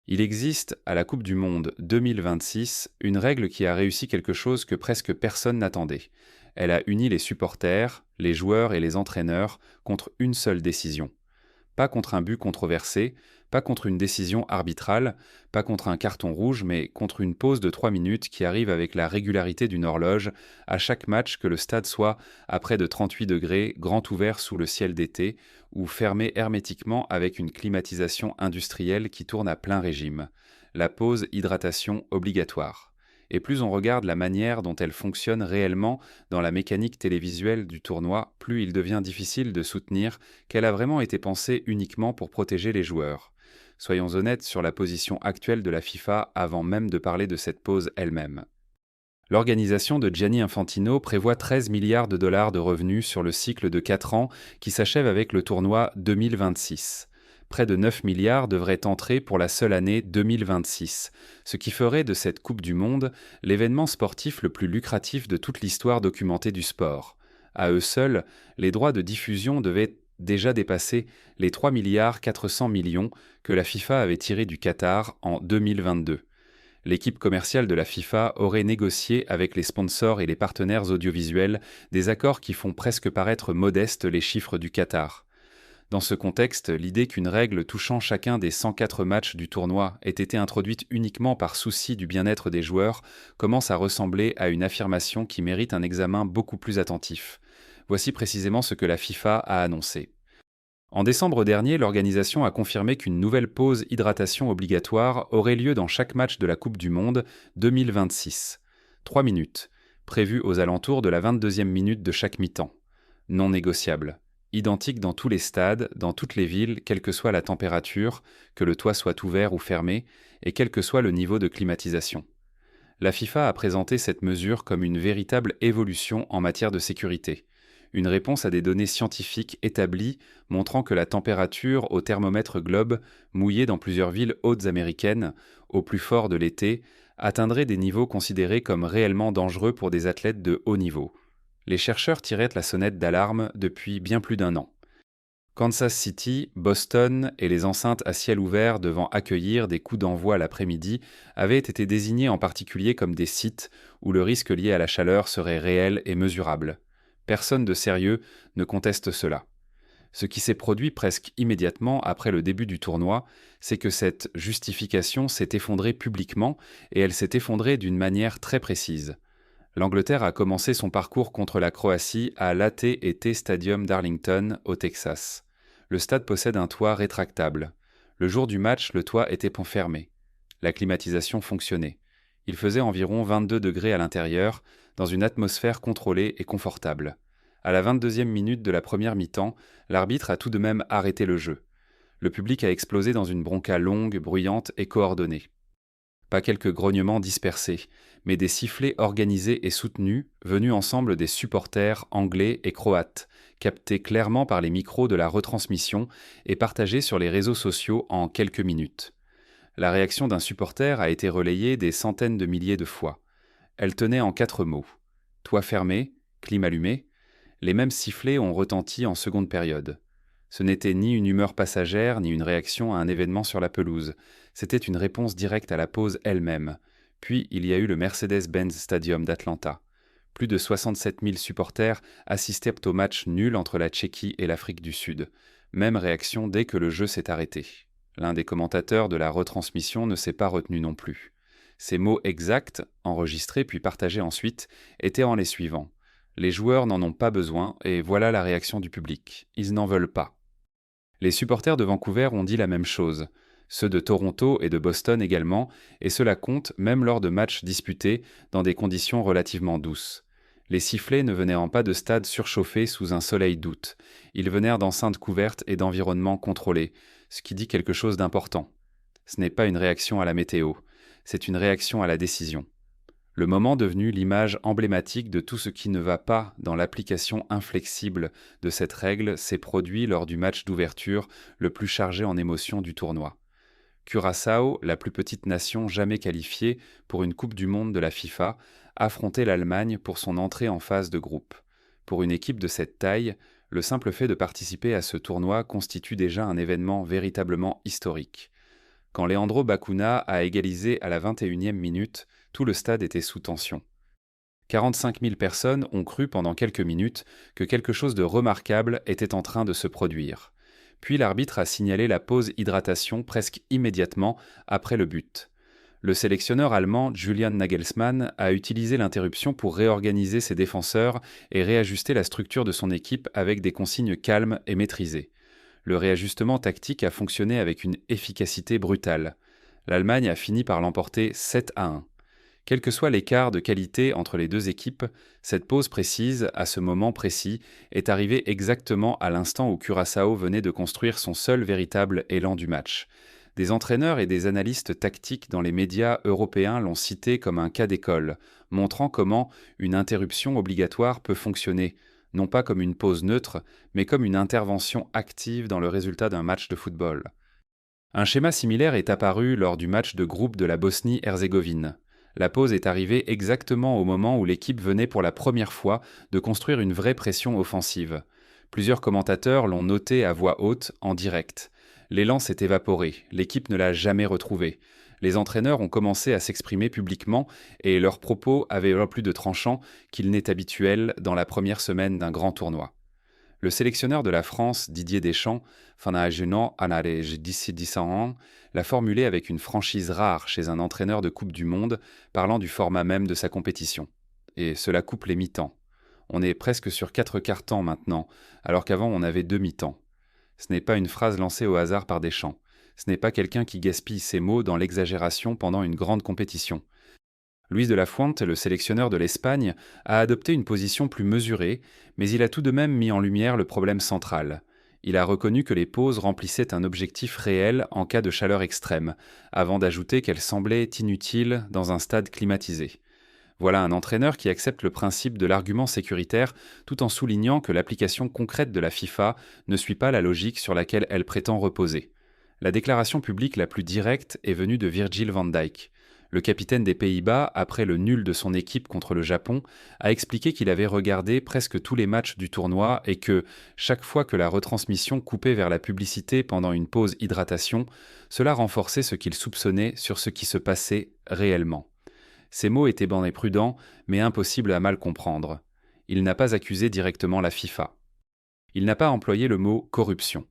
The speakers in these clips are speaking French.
Il existe, à la Coupe du Monde 2026, une règle qui a réussi quelque chose que presque personne n'attendait. Elle a uni les supporters, les joueurs et les entraîneurs contre une seule décision. Pas contre un but controversé, pas contre une décision arbitrale, pas contre un carton rouge, mais contre une pause de 3 minutes qui arrive avec la régularité d'une horloge à chaque match, que le stade soit à près de 38 degrés, grand ouvert sous le ciel d'été, ou fermé hermétiquement avec une climatisation industrielle qui tourne à plein régime. La pause hydratation obligatoire. Et plus on regarde la manière dont elle fonctionne réellement dans la mécanique télévisuelle du tournoi, plus il devient difficile de soutenir qu'elle a vraiment été pensée uniquement pour protéger les joueurs. Soyons honnêtes sur la position actuelle de la FIFA avant même de parler de cette pause elle-même. L'organisation de Gianni Infantino prévoit 13 milliards de dollars de revenus sur le cycle de 4 ans qui s'achève avec le tournoi 2026. Près de 9 milliards devraient entrer pour la seule année 2026, ce qui ferait de cette Coupe du Monde l'événement sportif le plus lucratif de toute l'histoire documentée du sport. À eux seuls, les droits de diffusion devaient déjà dépasser les 3 milliards 400 millions que la FIFA avait tirés du Qatar en 2022. L'équipe commerciale de la FIFA aurait négocié avec les sponsors et les partenaires audiovisuels des accords qui font presque paraître modestes les chiffres du Qatar. Dans ce contexte, l'idée qu'une règle touchant chacun des 104 matchs du tournoi ait été introduite uniquement par souci du bien-être des joueurs commence à ressembler à une affirmation qui mérite un examen beaucoup plus attentif. Voici précisément ce que la FIFA a annoncé. En décembre dernier, l'organisation a confirmé qu'une nouvelle pause hydratation obligatoire aurait lieu dans chaque match de la Coupe du Monde 2026. 3 minutes, prévues aux alentours de la 22e minute de chaque mi-temps. Non négociable. Identique dans tous les stades, dans toutes les villes, quelle que soit la température, que le toit soit ouvert ou fermé, et quel que soit le niveau de climatisation. La FIFA a présenté cette mesure comme une véritable évolution en matière de sécurité. Une réponse à des données scientifiques établies montrant que la température au thermomètre globe, mouillé dans plusieurs villes hautes américaines, au plus fort de l'été, atteindrait des niveaux considérés comme réellement dangereux pour des athlètes de haut niveau. Les chercheurs tiraient la sonnette d'alarme depuis bien plus d'un an. Kansas City, Boston et les enceintes à ciel ouvert devant accueillir des coups d'envoi l'après-midi avaient été désignés en particulier comme des sites où le risque lié à la chaleur serait réel et mesurable. Personne de sérieux ne conteste cela. Ce qui s'est produit presque immédiatement après le début du tournoi, c'est que cette justification s'est effondrée publiquement, et elle s'est effondrée d'une manière très précise. L'Angleterre a commencé son parcours contre la Croatie à l'AT&T Stadium d'Arlington, au Texas. Le stade possède un toit rétractable. Le jour du match, le toit était fermé. La climatisation fonctionnait. Il faisait environ 22 degrés à l'intérieur, dans une atmosphère contrôlée et confortable. À la 22e minute de la première mi-temps, l'arbitre a tout de même arrêté le jeu. Le public a explosé dans une bronca longue, bruyante et coordonnée. Pas quelques grognements dispersés, mais des sifflets organisés et soutenus, venus ensemble des supporters anglais et croates, captés clairement par les micros de la retransmission et partagés sur les réseaux sociaux en quelques minutes. La réaction d'un supporter a été relayée des centaines de milliers de fois. Elle tenait en 4 mots. Toit fermé, clim allumé. Les mêmes sifflets ont retenti en seconde période. Ce n'était ni une humeur passagère, ni une réaction à un événement sur la pelouse. C'était une réponse directe à la pause elle-même. Puis il y a eu le Mercedes-Benz Stadium d'Atlanta. Plus de 67 000 supporters assistèrent au match nul entre la Tchéquie et l'Afrique du Sud. Même réaction dès que le jeu s'est arrêté. L'un des commentateurs de la retransmission ne s'est pas retenu non plus. Ces mots exacts, enregistrés puis partagés ensuite, étaient en les suivants. Les joueurs n'en ont pas besoin, et voilà la réaction du public. Ils n'en veulent pas. Les supporters de Vancouver ont dit la même chose. Ceux de Toronto et de Boston également, et cela compte même lors de matchs disputés dans des conditions relativement douces. Les sifflets ne venaient pas de stades surchauffés sous un soleil d'août. Ils venaient d'enceintes couvertes et d'environnements contrôlés, ce qui dit quelque chose d'important. Ce n'est pas une réaction à la météo, c'est une réaction à la décision. Le moment devenu l'image emblématique de tout ce qui ne va pas dans l'application inflexible de cette règle s'est produit lors du match d'ouverture le plus chargé en émotions du tournoi. Curaçao, la plus petite nation jamais qualifiée pour une Coupe du Monde de la FIFA, affrontait l'Allemagne pour son entrée en phase de groupe. Pour une équipe de cette taille, le simple fait de participer à ce tournoi constitue déjà un événement véritablement historique. Quand Leandro Bacuna a égalisé à la 21e minute, tout le stade était sous tension. 45 000 personnes ont cru pendant quelques minutes que quelque chose de remarquable était en train de se produire. Puis l'arbitre a signalé la pause hydratation presque immédiatement après le but. Le sélectionneur allemand Julian Nagelsmann a utilisé l'interruption pour réorganiser ses défenseurs et réajuster la structure de son équipe avec des consignes calmes et maîtrisées. Le réajustement tactique a fonctionné avec une efficacité brutale. L'Allemagne a fini par l'emporter 7-1. Quel que soit l'écart de qualité entre les deux équipes, cette pause précise, à ce moment précis, est arrivée exactement à l'instant où Curaçao venait de construire son seul véritable élan du match. Des entraîneurs et des analystes tactiques dans les médias européens l'ont cité comme un cas d'école, montrant comment une interruption obligatoire peut fonctionner, non pas comme une pause neutre, mais comme une intervention active dans le résultat d'un match de football. Un schéma similaire est apparu lors du match de groupe de la Bosnie-Herzégovine. La pause est arrivée exactement au moment où l'équipe venait pour la première fois de construire une vraie pression offensive. Plusieurs commentateurs l'ont noté à voix haute, en direct. L'élan s'est évaporé, l'équipe ne l'a jamais retrouvé. Les entraîneurs ont commencé à s'exprimer publiquement et leurs propos avaient plus de tranchant qu'il n'est habituel dans la première semaine d'un grand tournoi. Le sélectionneur de la France, Didier Deschamps, l'a formulé avec une franchise rare chez un entraîneur de Coupe du Monde, parlant du format même de sa compétition. Et cela coupe les mi-temps. On est presque sur 4 quarts-temps maintenant, alors qu'avant on avait 2 mi-temps. Ce n'est pas une phrase lancée au hasard par Deschamps. Ce n'est pas quelqu'un qui gaspille ses mots dans l'exagération pendant une grande compétition. Luis de la Fuente, le sélectionneur de l'Espagne, a adopté une position plus mesurée, mais il a tout de même mis en lumière le problème central. Il a reconnu que les pauses remplissaient un objectif réel en cas de chaleur extrême, avant d'ajouter qu'elles semblaient inutiles dans un stade climatisé. Voilà un entraîneur qui accepte le principe de l'argument sécuritaire tout en soulignant que l'application concrète de la FIFA ne suit pas la logique sur laquelle elle prétend reposer. La déclaration publique la plus directe est venue de Virgil van Dijk. Le capitaine des Pays-Bas, après le nul de son équipe contre le Japon, a expliqué qu'il avait regardé presque tous les matchs du tournoi et que, chaque fois que la retransmission coupait vers la publicité pendant une pause hydratation, cela renforçait ce qu'il soupçonnait sur ce qui se passait réellement. Ces mots étaient bons et prudents, mais impossibles à mal comprendre. Il n'a pas accusé directement la FIFA. Il n'a pas employé le mot « corruption ».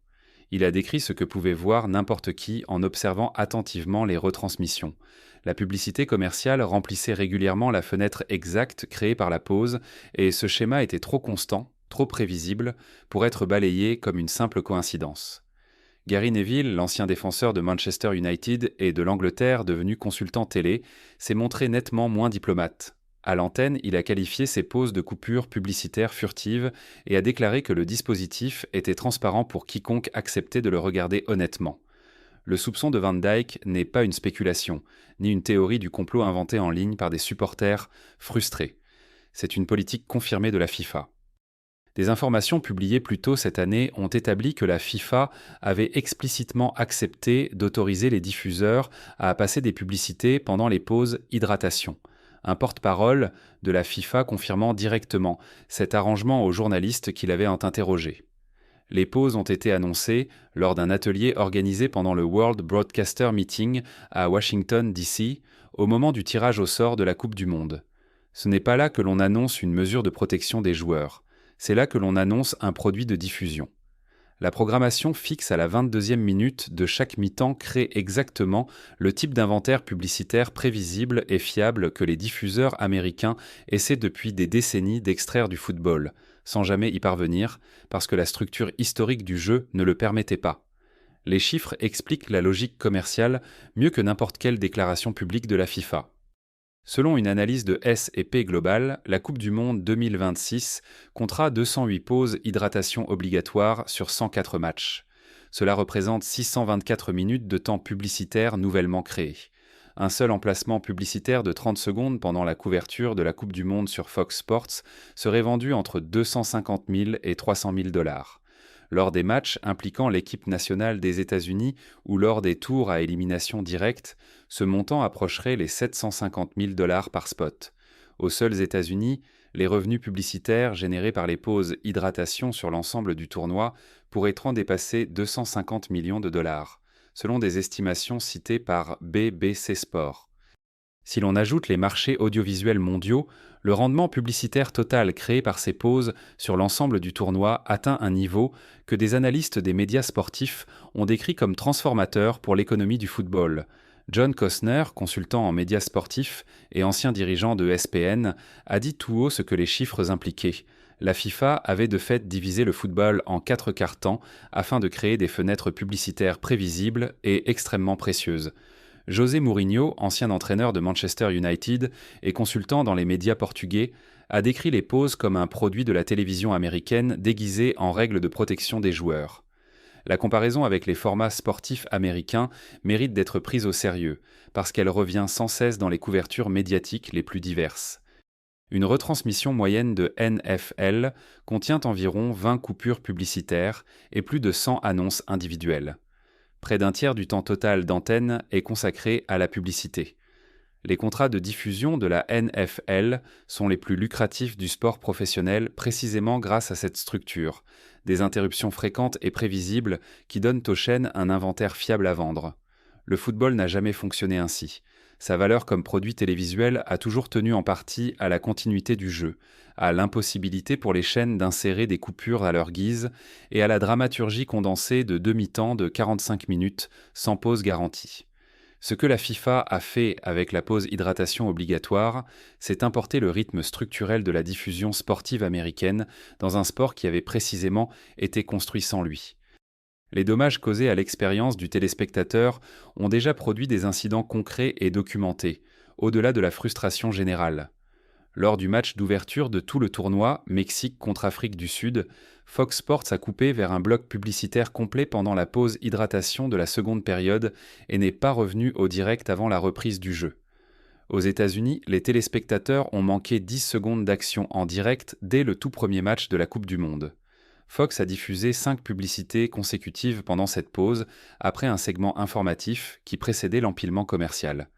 Il a décrit ce que pouvait voir n'importe qui en observant attentivement les retransmissions. La publicité commerciale remplissait régulièrement la fenêtre exacte créée par la pause, et ce schéma était trop constant, trop prévisible, pour être balayé comme une simple coïncidence. Gary Neville, l'ancien défenseur de Manchester United et de l'Angleterre devenu consultant télé, s'est montré nettement moins diplomate. À l'antenne, il a qualifié ces pauses de coupures publicitaires furtives et a déclaré que le dispositif était transparent pour quiconque acceptait de le regarder honnêtement. Le soupçon de Van Dijk n'est pas une spéculation, ni une théorie du complot inventée en ligne par des supporters frustrés. C'est une politique confirmée de la FIFA. Des informations publiées plus tôt cette année ont établi que la FIFA avait explicitement accepté d'autoriser les diffuseurs à passer des publicités pendant les pauses hydratation. Un porte-parole de la FIFA confirmant directement cet arrangement aux journalistes qui l'avaient interrogé. Les pauses ont été annoncées lors d'un atelier organisé pendant le World Broadcaster Meeting à Washington, D.C., au moment du tirage au sort de la Coupe du Monde. Ce n'est pas là que l'on annonce une mesure de protection des joueurs. C'est là que l'on annonce un produit de diffusion. La programmation fixe à la 22e minute de chaque mi-temps crée exactement le type d'inventaire publicitaire prévisible et fiable que les diffuseurs américains essaient depuis des décennies d'extraire du football, sans jamais y parvenir, parce que la structure historique du jeu ne le permettait pas. Les chiffres expliquent la logique commerciale mieux que n'importe quelle déclaration publique de la FIFA. Selon une analyse de S&P Global, la Coupe du Monde 2026 comptera 208 pauses hydratation obligatoires sur 104 matchs. Cela représente 624 minutes de temps publicitaire nouvellement créé. Un seul emplacement publicitaire de 30 secondes pendant la couverture de la Coupe du Monde sur Fox Sports serait vendu entre 250 000 et 300 000 $. Lors des matchs impliquant l'équipe nationale des États-Unis ou lors des tours à élimination directe, ce montant approcherait les 750 000 $ par spot. Aux seuls États-Unis, les revenus publicitaires générés par les pauses hydratation sur l'ensemble du tournoi pourraient en dépasser 250 millions de dollars, selon des estimations citées par BBC Sport. Si l'on ajoute les marchés audiovisuels mondiaux, le rendement publicitaire total créé par ces pauses sur l'ensemble du tournoi atteint un niveau que des analystes des médias sportifs ont décrit comme transformateur pour l'économie du football. John Costner, consultant en médias sportifs et ancien dirigeant de ESPN, a dit tout haut ce que les chiffres impliquaient. La FIFA avait de fait divisé le football en 4 quarts-temps afin de créer des fenêtres publicitaires prévisibles et extrêmement précieuses. José Mourinho, ancien entraîneur de Manchester United et consultant dans les médias portugais, a décrit les pauses comme un produit de la télévision américaine déguisé en règles de protection des joueurs. La comparaison avec les formats sportifs américains mérite d'être prise au sérieux, parce qu'elle revient sans cesse dans les couvertures médiatiques les plus diverses. Une retransmission moyenne de NFL contient environ 20 coupures publicitaires et plus de 100 annonces individuelles. Près d'un tiers du temps total d'antenne est consacré à la publicité. Les contrats de diffusion de la NFL sont les plus lucratifs du sport professionnel précisément grâce à cette structure, des interruptions fréquentes et prévisibles qui donnent aux chaînes un inventaire fiable à vendre. Le football n'a jamais fonctionné ainsi. Sa valeur comme produit télévisuel a toujours tenu en partie à la continuité du jeu, à l'impossibilité pour les chaînes d'insérer des coupures à leur guise et à la dramaturgie condensée de demi-temps de 45 minutes sans pause garantie. Ce que la FIFA a fait avec la pause hydratation obligatoire, c'est importer le rythme structurel de la diffusion sportive américaine dans un sport qui avait précisément été construit sans lui. Les dommages causés à l'expérience du téléspectateur ont déjà produit des incidents concrets et documentés, au-delà de la frustration générale. Lors du match d'ouverture de tout le tournoi, Mexique contre Afrique du Sud, Fox Sports a coupé vers un bloc publicitaire complet pendant la pause hydratation de la seconde période et n'est pas revenu au direct avant la reprise du jeu. Aux États-Unis, les téléspectateurs ont manqué 10 secondes d'action en direct dès le tout premier match de la Coupe du Monde. Fox a diffusé 5 publicités consécutives pendant cette pause, après un segment informatif qui précédait l'empilement commercial.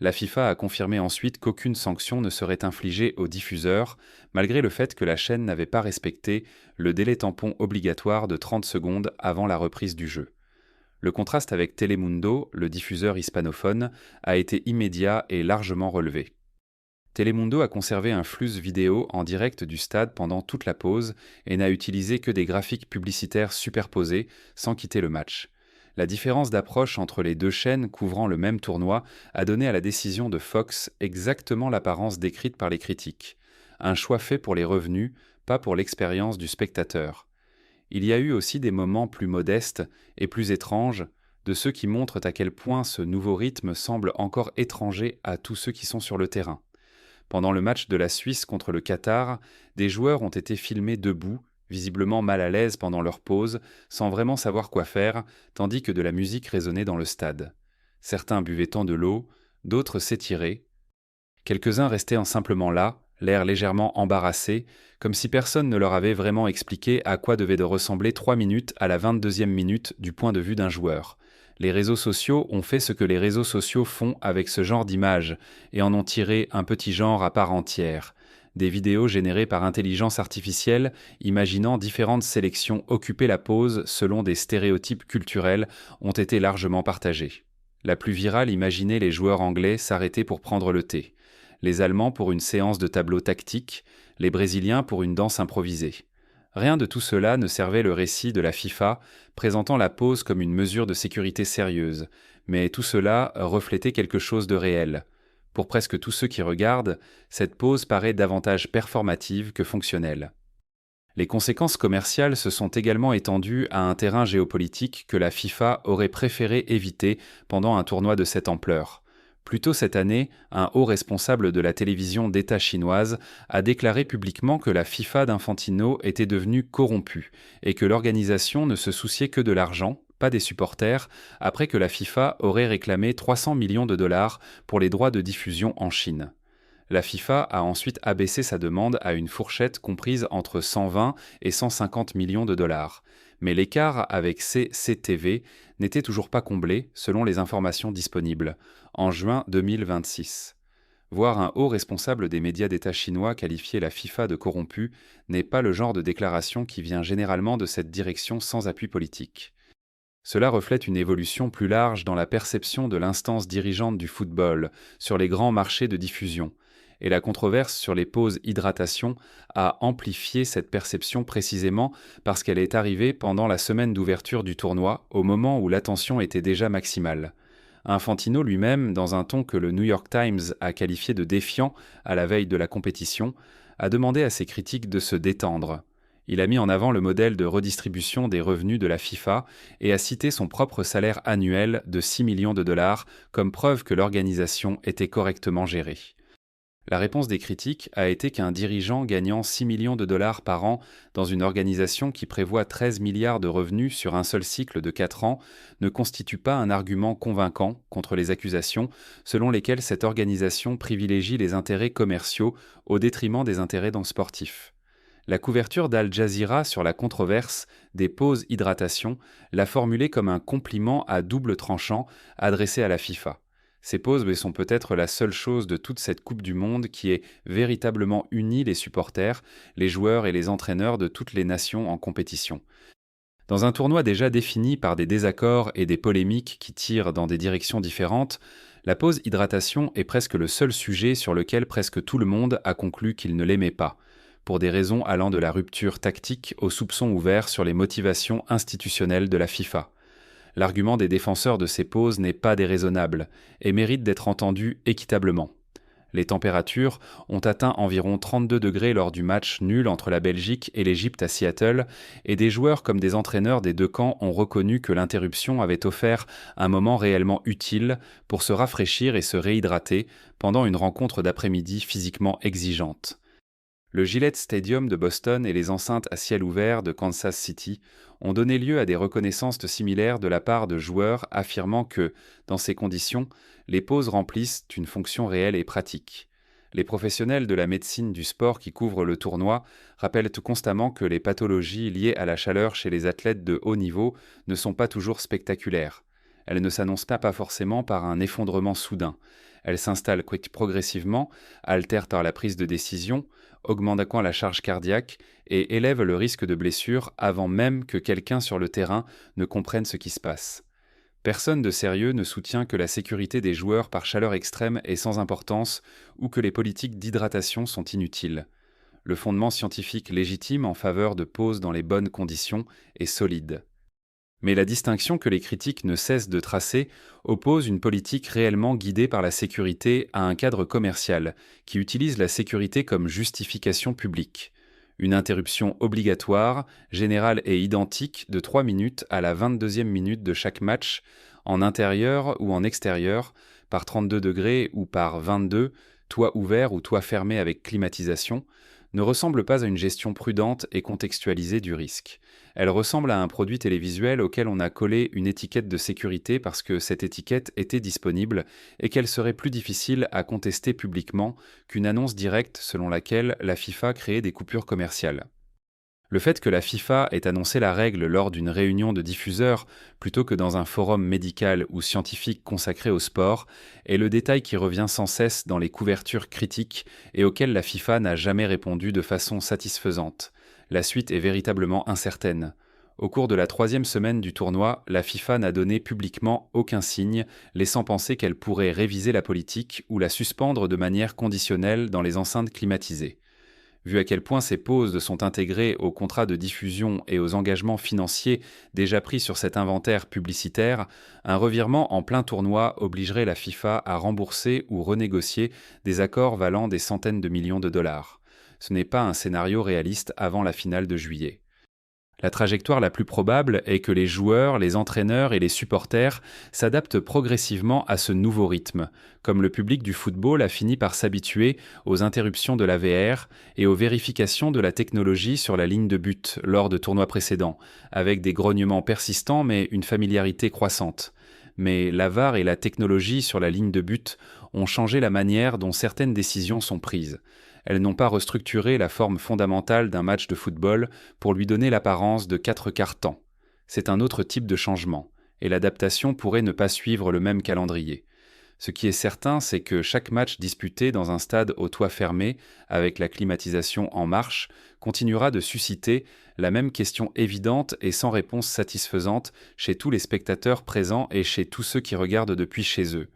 La FIFA a confirmé ensuite qu'aucune sanction ne serait infligée aux diffuseurs, malgré le fait que la chaîne n'avait pas respecté le délai tampon obligatoire de 30 secondes avant la reprise du jeu. Le contraste avec Telemundo, le diffuseur hispanophone, a été immédiat et largement relevé. Telemundo a conservé un flux vidéo en direct du stade pendant toute la pause et n'a utilisé que des graphiques publicitaires superposés sans quitter le match. La différence d'approche entre les deux chaînes couvrant le même tournoi a donné à la décision de Fox exactement l'apparence décrite par les critiques. Un choix fait pour les revenus, pas pour l'expérience du spectateur. Il y a eu aussi des moments plus modestes et plus étranges, de ceux qui montrent à quel point ce nouveau rythme semble encore étranger à tous ceux qui sont sur le terrain. Pendant le match de la Suisse contre le Qatar, des joueurs ont été filmés debout, visiblement mal à l'aise pendant leur pause, sans vraiment savoir quoi faire, tandis que de la musique résonnait dans le stade. Certains buvaient tant de l'eau, d'autres s'étiraient. Quelques-uns restaient simplement là, l'air légèrement embarrassé, comme si personne ne leur avait vraiment expliqué à quoi devaient de ressembler 3 minutes à la 22e minute du point de vue d'un joueur. Les réseaux sociaux ont fait ce que les réseaux sociaux font avec ce genre d'images et en ont tiré un petit genre à part entière. Des vidéos générées par intelligence artificielle imaginant différentes sélections occuper la pause selon des stéréotypes culturels ont été largement partagées. La plus virale imaginait les joueurs anglais s'arrêter pour prendre le thé, les Allemands pour une séance de tableau tactique, les Brésiliens pour une danse improvisée. Rien de tout cela ne servait le récit de la FIFA, présentant la pause comme une mesure de sécurité sérieuse, mais tout cela reflétait quelque chose de réel. Pour presque tous ceux qui regardent, cette pause paraît davantage performative que fonctionnelle. Les conséquences commerciales se sont également étendues à un terrain géopolitique que la FIFA aurait préféré éviter pendant un tournoi de cette ampleur. Plus tôt cette année, un haut responsable de la télévision d'État chinoise a déclaré publiquement que la FIFA d'Infantino était devenue corrompue et que l'organisation ne se souciait que de l'argent, pas des supporters, après que la FIFA aurait réclamé 300 millions de dollars pour les droits de diffusion en Chine. La FIFA a ensuite abaissé sa demande à une fourchette comprise entre 120 et 150 millions de dollars. Mais l'écart avec CCTV n'était toujours pas comblé, selon les informations disponibles, en juin 2026. Voir un haut responsable des médias d'État chinois qualifier la FIFA de corrompue n'est pas le genre de déclaration qui vient généralement de cette direction sans appui politique. Cela reflète une évolution plus large dans la perception de l'instance dirigeante du football sur les grands marchés de diffusion, et la controverse sur les pauses hydratation a amplifié cette perception précisément parce qu'elle est arrivée pendant la semaine d'ouverture du tournoi, au moment où l'attention était déjà maximale. Infantino lui-même, dans un ton que le New York Times a qualifié de défiant à la veille de la compétition, a demandé à ses critiques de se détendre. Il a mis en avant le modèle de redistribution des revenus de la FIFA et a cité son propre salaire annuel de 6 millions de dollars comme preuve que l'organisation était correctement gérée. La réponse des critiques a été qu'un dirigeant gagnant 6 millions de dollars par an dans une organisation qui prévoit 13 milliards de revenus sur un seul cycle de 4 ans ne constitue pas un argument convaincant contre les accusations selon lesquelles cette organisation privilégie les intérêts commerciaux au détriment des intérêts sportifs. La couverture d'Al Jazeera sur la controverse des pauses hydratation l'a formulée comme un compliment à double tranchant adressé à la FIFA. Ces pauses sont peut-être la seule chose de toute cette Coupe du Monde qui ait véritablement uni les supporters, les joueurs et les entraîneurs de toutes les nations en compétition. Dans un tournoi déjà défini par des désaccords et des polémiques qui tirent dans des directions différentes, la pause hydratation est presque le seul sujet sur lequel presque tout le monde a conclu qu'il ne l'aimait pas, pour des raisons allant de la rupture tactique aux soupçons ouverts sur les motivations institutionnelles de la FIFA. L'argument des défenseurs de ces pauses n'est pas déraisonnable et mérite d'être entendu équitablement. Les températures ont atteint environ 32 degrés lors du match nul entre la Belgique et l'Égypte à Seattle, et des joueurs comme des entraîneurs des deux camps ont reconnu que l'interruption avait offert un moment réellement utile pour se rafraîchir et se réhydrater pendant une rencontre d'après-midi physiquement exigeante. Le Gillette Stadium de Boston et les enceintes à ciel ouvert de Kansas City ont donné lieu à des reconnaissances similaires de la part de joueurs affirmant que, dans ces conditions, les pauses remplissent une fonction réelle et pratique. Les professionnels de la médecine du sport qui couvrent le tournoi rappellent constamment que les pathologies liées à la chaleur chez les athlètes de haut niveau ne sont pas toujours spectaculaires. Elles ne s'annoncent pas forcément par un effondrement soudain. Elles s'installent progressivement, altèrent par la prise de décision, augmentant la charge cardiaque et élèvent le risque de blessure avant même que quelqu'un sur le terrain ne comprenne ce qui se passe. Personne de sérieux ne soutient que la sécurité des joueurs par chaleur extrême est sans importance ou que les politiques d'hydratation sont inutiles. Le fondement scientifique légitime en faveur de pauses dans les bonnes conditions est solide. Mais la distinction que les critiques ne cessent de tracer oppose une politique réellement guidée par la sécurité à un cadre commercial qui utilise la sécurité comme justification publique. Une interruption obligatoire, générale et identique de 3 minutes à la 22e minute de chaque match, en intérieur ou en extérieur, par 32 degrés ou par 22, toit ouvert ou toit fermé avec climatisation, ne ressemble pas à une gestion prudente et contextualisée du risque. Elle ressemble à un produit télévisuel auquel on a collé une étiquette de sécurité parce que cette étiquette était disponible et qu'elle serait plus difficile à contester publiquement qu'une annonce directe selon laquelle la FIFA créait des coupures commerciales. Le fait que la FIFA ait annoncé la règle lors d'une réunion de diffuseurs plutôt que dans un forum médical ou scientifique consacré au sport est le détail qui revient sans cesse dans les couvertures critiques et auquel la FIFA n'a jamais répondu de façon satisfaisante. La suite est véritablement incertaine. Au cours de la 3e semaine du tournoi, la FIFA n'a donné publiquement aucun signe, laissant penser qu'elle pourrait réviser la politique ou la suspendre de manière conditionnelle dans les enceintes climatisées. Vu à quel point ces pauses sont intégrées aux contrats de diffusion et aux engagements financiers déjà pris sur cet inventaire publicitaire, un revirement en plein tournoi obligerait la FIFA à rembourser ou renégocier des accords valant des centaines de millions de dollars. Ce n'est pas un scénario réaliste avant la finale de juillet. La trajectoire la plus probable est que les joueurs, les entraîneurs et les supporters s'adaptent progressivement à ce nouveau rythme, comme le public du football a fini par s'habituer aux interruptions de la VR et aux vérifications de la technologie sur la ligne de but lors de tournois précédents, avec des grognements persistants mais une familiarité croissante. Mais la VAR et la technologie sur la ligne de but ont changé la manière dont certaines décisions sont prises. Elles n'ont pas restructuré la forme fondamentale d'un match de football pour lui donner l'apparence de 4 quarts temps. C'est un autre type de changement, et l'adaptation pourrait ne pas suivre le même calendrier. Ce qui est certain, c'est que chaque match disputé dans un stade au toit fermé, avec la climatisation en marche, continuera de susciter la même question évidente et sans réponse satisfaisante chez tous les spectateurs présents et chez tous ceux qui regardent depuis chez eux.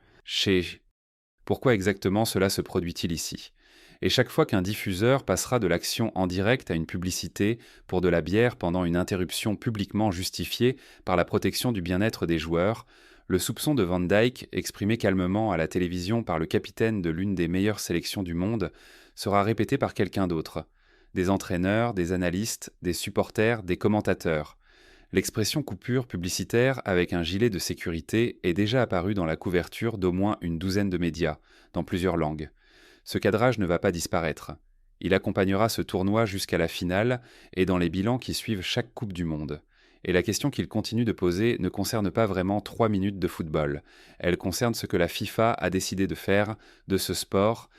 Pourquoi exactement cela se produit-il ici? Et chaque fois qu'un diffuseur passera de l'action en direct à une publicité pour de la bière pendant une interruption publiquement justifiée par la protection du bien-être des joueurs, le soupçon de Van Dijk, exprimé calmement à la télévision par le capitaine de l'une des meilleures sélections du monde, sera répété par quelqu'un d'autre. Des entraîneurs, des analystes, des supporters, des commentateurs. L'expression coupure publicitaire avec un gilet de sécurité est déjà apparue dans la couverture d'au moins une douzaine de médias, dans plusieurs langues. Ce cadrage ne va pas disparaître. Il accompagnera ce tournoi jusqu'à la finale et dans les bilans qui suivent chaque Coupe du Monde. Et la question qu'il continue de poser ne concerne pas vraiment 3 minutes de football. Elle concerne ce que la FIFA a décidé de faire de ce sport